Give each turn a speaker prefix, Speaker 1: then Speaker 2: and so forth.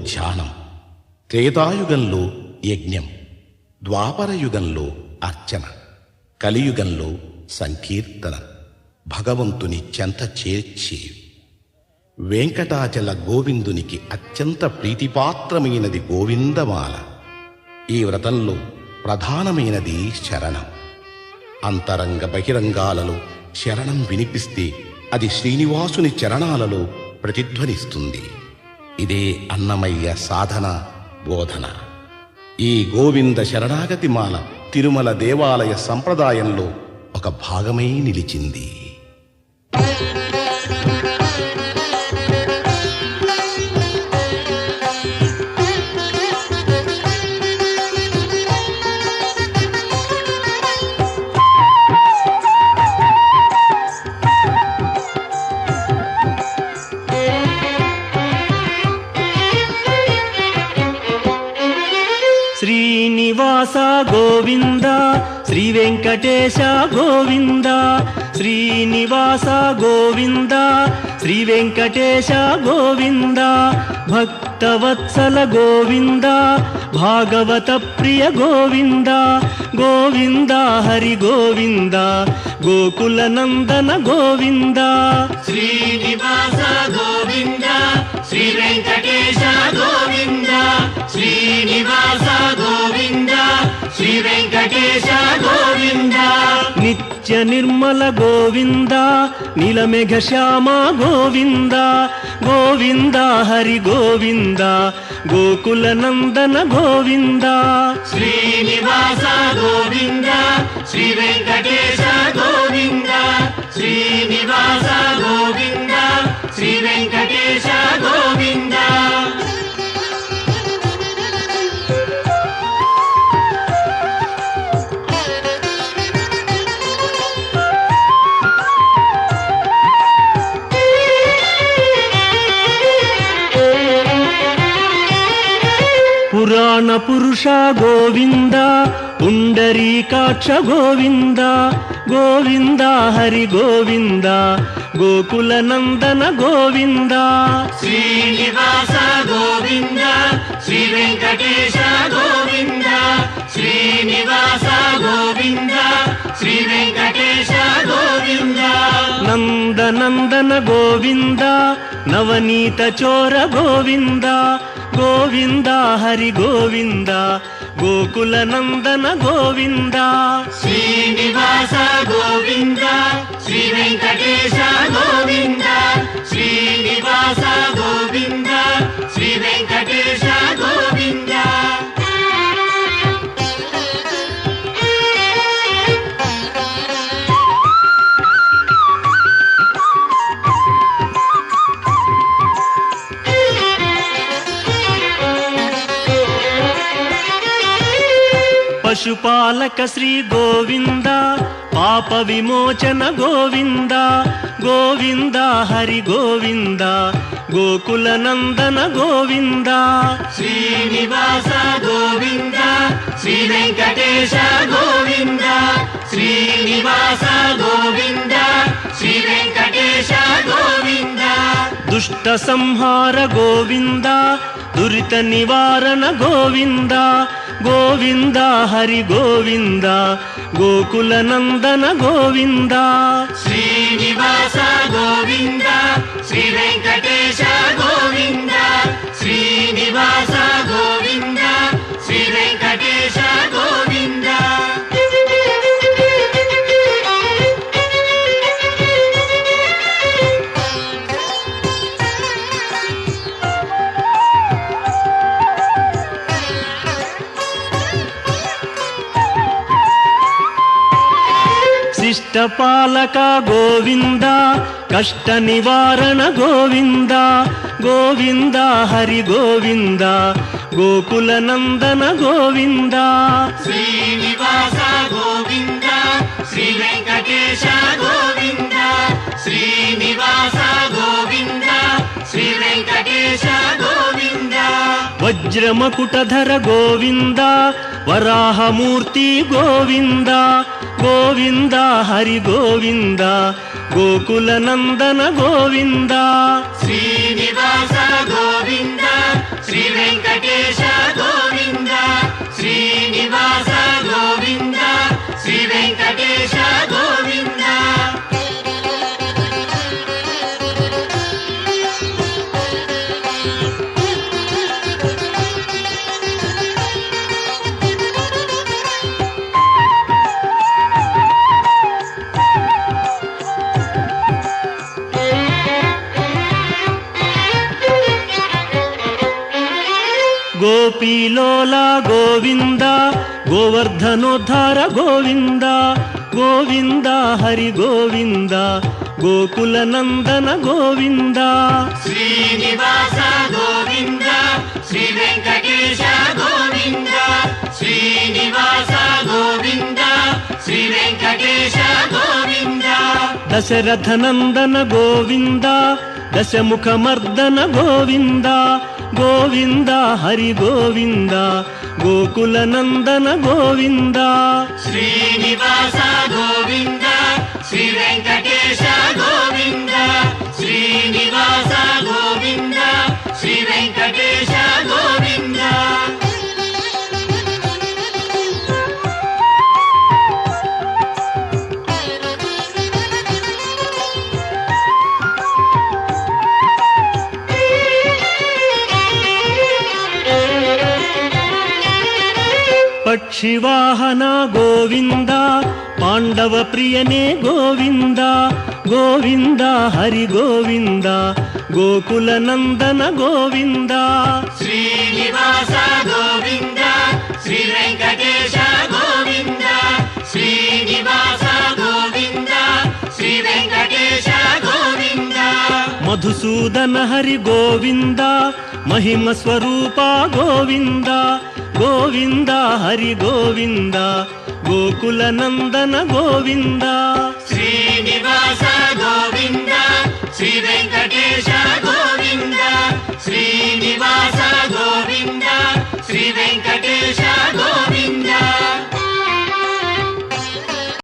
Speaker 1: ధ్యానం, త్రేతాయుగంలో యజ్ఞం, ద్వాపరయుగంలో అర్చన, కలియుగంలో సంకీర్తన, భగవంతుని చెంత చేర్చేవి. వెంకటాచల గోవిందునికి అత్యంత ప్రీతిపాత్రమైనది గోవిందమాల. ఈ వ్రతంలో ప్రధానమైనది శరణం. అంతరంగ బహిరంగాలలో శరణం వినిపిస్తే అది శ్రీనివాసుని చరణాలలో ప్రతిధ్వనిస్తుంది. ఇదే అన్నమయ్య సాధన బోధన. ఈ గోవింద శరణాగతి మాల తిరుమల దేవాలయ సంప్రదాయంలో ఒక భాగమై నిలిచింది.
Speaker 2: శ్రీనివాస గోవింద, శ్రీ వెంకటేశ గోవింద, శ్రీనివాస గోవింద, శ్రీ వెంకటేశ గోవింద, భక్తవత్సల గోవింద, భాగవత ప్రియ గోవింద, గోవింద హరి గోవింద, గోకుల నందన గోవింద.
Speaker 3: శ్రీనివాస గోవింద, శ్రీ వెంకటేశ గోవింద, శ్రీనివాస గోవింద, శ్రీ వెంకటేశ గోవింద.
Speaker 2: నిత్య నిర్మల గోవింద, నీలమేఘ శ్యామ గోవింద, గోవింద హరి గోవింద, గోకుల నందన గోవింద.
Speaker 3: శ్రీనివాస గోవింద, శ్రీ వెంకటేశ గోవింద, శ్రీనివాస గోవింద, శ్రీ వెంకటేశ గోవింద.
Speaker 2: పురాణ పురుష గోవింద, పుండరీకాక్ష గోవింద, గోవింద హరి గోవింద, గోకుల నందన గోవింద.
Speaker 3: శ్రీనివాస గోవింద, శ్రీ వెంకటేశ గోవింద, శ్రీనివాస గోవింద, శ్రీ వెంకటేశ గోవింద.
Speaker 2: నందనందన గోవింద, నవనీత చోర గోవింద, గోవింద హరి గోవింద, గోకుల నందన గోవింద.
Speaker 3: శ్రీనివాస గోవింద, శ్రీ వెంకటేశ గోవింద, శ్రీనివాస గోవింద, శ్రీ వెంకటేశ గోవింద.
Speaker 2: పశుపాలక శ్రీ గోవింద, పాప విమోచన గోవింద, గోవింద హరి గోవింద, గోకుల నందన గోవింద.
Speaker 3: శ్రీనివాస గోవింద, శ్రీ వెంకటేశ గోవింద, శ్రీనివాస గోవింద, శ్రీ వెంకటేశ గోవింద.
Speaker 2: దుష్ట సంహార గోవింద, దురిత నివారణ గోవింద, గోవింద హరి గోవింద, గోకుల నందన గోవింద.
Speaker 3: శ్రీనివాస గోవింద, శ్రీ వెంకటేశ గోవింద, శ్రీనివాస గోవింద, శ్రీ వెంకటేశ గోవింద.
Speaker 2: శిష్టపాలక గోవింద, కష్ట నివారణ గోవింద, గోవింద హరి గోవింద, గోకుల నందన గోవింద.
Speaker 3: శ్రీనివాస గోవింద, శ్రీ వెంకటేశ గోవింద, శ్రీనివాస గోవింద, శ్రీ వెంకటేశ గోవింద.
Speaker 2: వజ్రమకుటధర గోవింద, వరాహమూర్తి గోవింద, గోవింద హరి గోవింద, గోకుల నందన గోవింద.
Speaker 3: శ్రీనివాస గోవింద, శ్రీ వెంకటేశ గోవింద శ్రీనివాస గోవింద శ్రీ వెంకటేశ గోవింద
Speaker 2: గోపీలోల గోవింద గోవర్ధనోద్ధార గోవింద గోవింద హరి గోవింద గోకుల నందన గోవింద
Speaker 3: శ్రీనివాస గోవింద శ్రీ వెంకటేశ గోవింద శ్రీనివాస గోవింద శ్రీ వెంకటేశ గోవింద
Speaker 2: దశరథ నందన గోవింద దశముఖమర్దన గోవింద గోవింద హరి గోవింద గోకుల నందన గోవింద
Speaker 3: శ్రీనివాస గోవింద శ్రీ వెంకటేశ గోవింద శ్రీనివాస గోవింద శ్రీ వెంకటేశ గోవింద
Speaker 2: పక్షివాహన గోవింద పాండవ ప్రియనే గోవింద గోవింద హరి గోవింద గోకుల నందన గోవింద
Speaker 3: శ్రీనివాస గోవింద శ్రీ వెంకటేశ గోవింద శ్రీనివాస గోవింద శ్రీ వెంకటేశ గోవింద
Speaker 2: మధుసూదన హరి గోవింద మహిమ స్వరూప గోవింద గోవింద హరి గోవింద గోకుల నందన గోవింద
Speaker 3: శ్రీనివాస గోవింద శ్రీ వెంకటేశ గోవింద శ్రీనివాస గోవింద శ్రీ వెంకటేశ